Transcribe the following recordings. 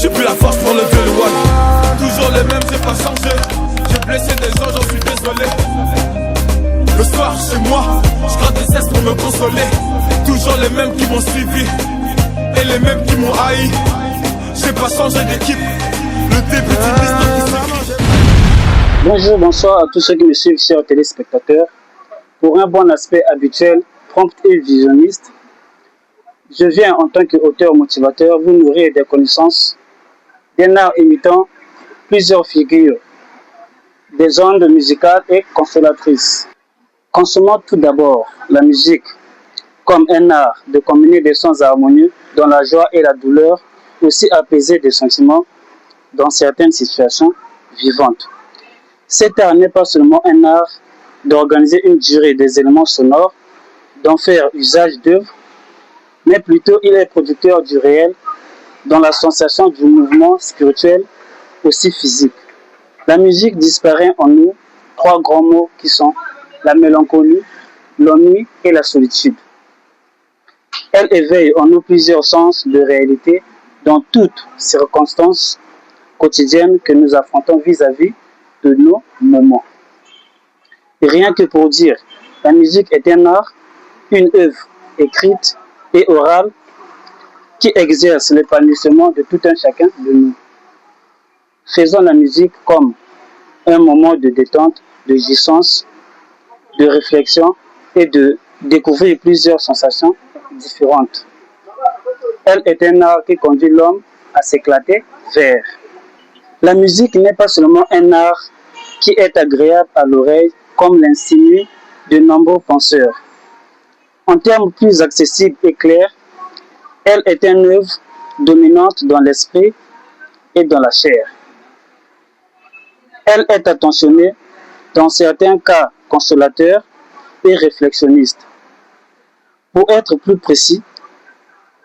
j'ai plus la force pour lever le voile. Toujours les mêmes, j'ai pas changé. J'ai blessé des gens, j'en suis désolé. Le soir chez moi, je gratte des cesses pour me consoler. Toujours les mêmes qui m'ont suivi et les mêmes qui m'ont haï. J'ai pas changé d'équipe. Le début d'une histoire qui s'écrit. Bonjour, bonsoir à tous ceux qui me suivent, chers téléspectateurs. Pour un bon aspect habituel, prompt et visionniste, je viens en tant qu'auteur motivateur vous nourrir des connaissances d'un art imitant plusieurs figures, des ondes musicales et consolatrices. Consommons tout d'abord la musique comme un art de combiner des sons harmonieux dans la joie et la douleur, aussi apaiser des sentiments dans certaines situations vivantes. Cet art n'est pas seulement un art d'organiser une durée des éléments sonores, d'en faire usage d'œuvres, mais plutôt il est producteur du réel dans la sensation du mouvement spirituel, aussi physique. La musique disparaît en nous trois grands mots qui sont la mélancolie, l'ennui et la solitude. Elle éveille en nous plusieurs sens de réalité dans toutes circonstances quotidiennes que nous affrontons vis-à-vis de nos moments. Et rien que pour dire, la musique est un art, une œuvre écrite et orale qui exerce l'épanouissement de tout un chacun de nous. Faisons la musique comme un moment de détente, de jouissance, de réflexion et de découvrir plusieurs sensations différentes. Elle est un art qui conduit l'homme à s'éclater vers. La musique n'est pas seulement un art qui est agréable à l'oreille, comme l'insinuent de nombreux penseurs. En termes plus accessibles et clairs, elle est une œuvre dominante dans l'esprit et dans la chair. Elle est attentionnée, dans certains cas consolateur et réflexionniste. Pour être plus précis,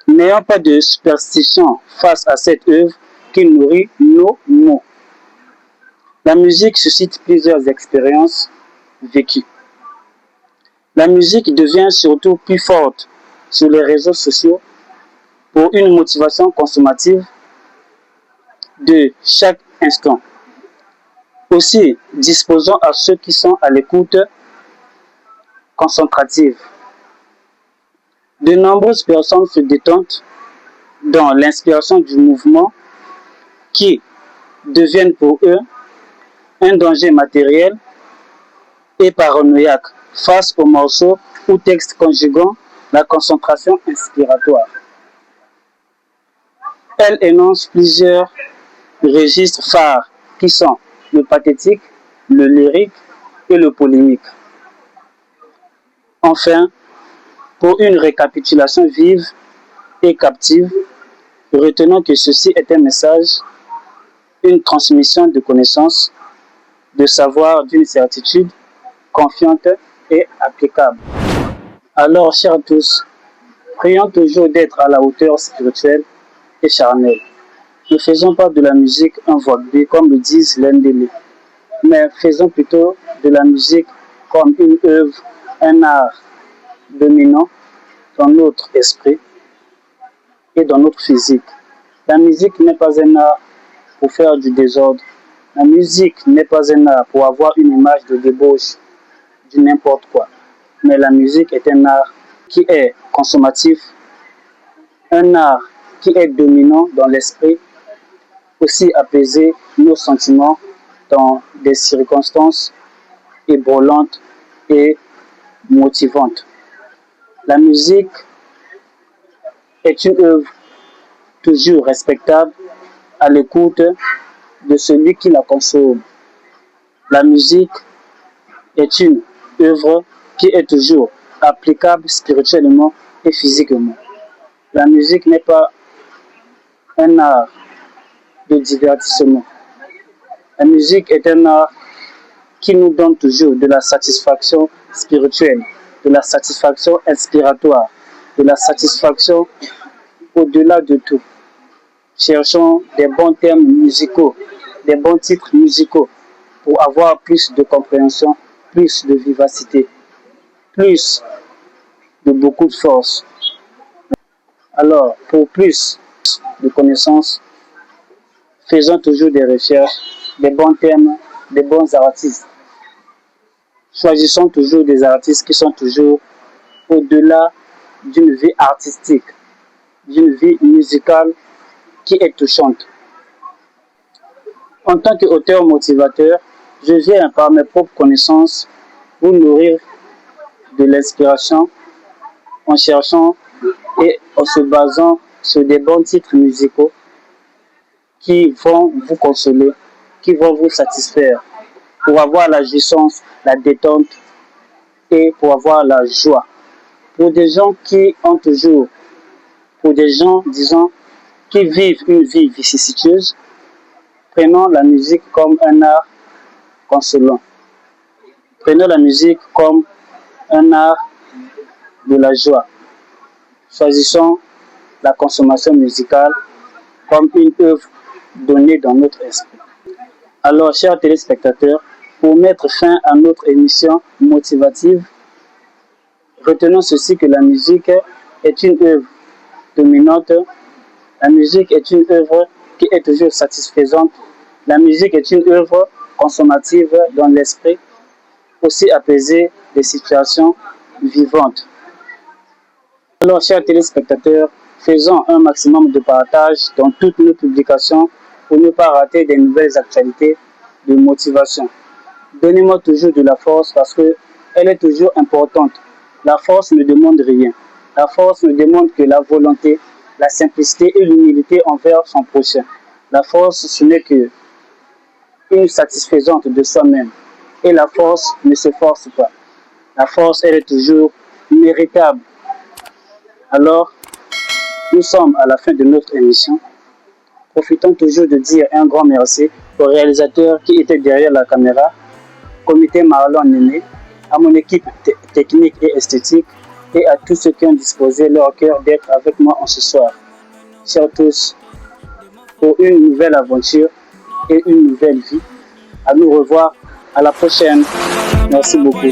n'ayons pas de superstition face à cette œuvre qui nourrit nos mots. La musique suscite plusieurs expériences vécues. La musique devient surtout plus forte sur les réseaux sociaux pour une motivation consommative de chaque instant. Aussi, disposons à ceux qui sont à l'écoute concentrative. De nombreuses personnes se détendent dans l'inspiration du mouvement qui deviennent pour eux un danger matériel et paranoïaque face aux morceaux ou textes conjuguant la concentration inspiratoire. Elle énonce plusieurs registres phares qui sont le pathétique, le lyrique et le polémique. Enfin, pour une récapitulation vive et captive, retenons que ceci est un message, une transmission de connaissances, de savoir d'une certitude confiante et applicable. Alors, chers tous, prions toujours d'être à la hauteur spirituelle et charnelle. Ne faisons pas de la musique un vogue comme le disent l'NDL, mais faisons plutôt de la musique comme une œuvre, un art dominant dans notre esprit et dans notre physique. La musique n'est pas un art pour faire du désordre. La musique n'est pas un art pour avoir une image de débauche du n'importe quoi. Mais la musique est un art qui est consommatif, un art qui est dominant dans l'esprit, aussi apaiser nos sentiments dans des circonstances ébranlantes et motivantes. La musique est une œuvre toujours respectable à l'écoute de celui qui la consomme. La musique est une œuvre qui est toujours applicable spirituellement et physiquement. La musique n'est pas un art de divertissement. La musique est un art qui nous donne toujours de la satisfaction spirituelle, de la satisfaction inspiratoire, de la satisfaction au-delà de tout. Cherchons des bons termes musicaux, des bons titres musicaux pour avoir plus de compréhension, plus de vivacité, plus de beaucoup de force. Alors, pour plus de connaissances, Faisons toujours des recherches, des bons thèmes, des bons artistes. Choisissons toujours des artistes qui sont toujours au-delà d'une vie artistique, d'une vie musicale qui est touchante. En tant qu'auteur motivateur, je viens par mes propres connaissances vous nourrir de l'inspiration en cherchant et en se basant sur des bons titres musicaux qui vont vous consoler, qui vont vous satisfaire, pour avoir la jouissance, la détente et pour avoir la joie. Pour des gens qui ont toujours, pour des gens, disons, qui vivent une vie vicissitueuse, prenons la musique comme un art consolant. Prenons la musique comme un art de la joie. Choisissons la consommation musicale comme une œuvre donnée dans notre esprit. Alors, chers téléspectateurs, pour mettre fin à notre émission motivative, retenons ceci que la musique est une œuvre dominante. La musique est une œuvre qui est toujours satisfaisante. La musique est une œuvre consommative dans l'esprit, aussi apaiser des situations vivantes. Alors, chers téléspectateurs, faisons un maximum de partage dans toutes nos publications pour ne pas rater des nouvelles actualités de motivation. Donnez-moi toujours de la force parce qu'elle est toujours importante. La force ne demande rien. La force ne demande que la volonté, la simplicité et l'humilité envers son prochain. La force, ce n'est qu'une satisfaisante de soi-même. Et la force ne se force pas. La force, elle est toujours méritable. Alors, nous sommes à la fin de notre émission. Profitons toujours de dire un grand merci au réalisateur qui était derrière la caméra, comité Marlon Néné, à mon équipe technique et esthétique et à tous ceux qui ont disposé leur cœur d'être avec moi en ce soir. Chers tous, pour une nouvelle aventure et une nouvelle vie. À nous revoir. À la prochaine. Merci beaucoup.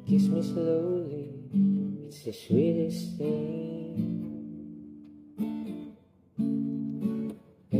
Kiss me slowly, it's the sweetest thing.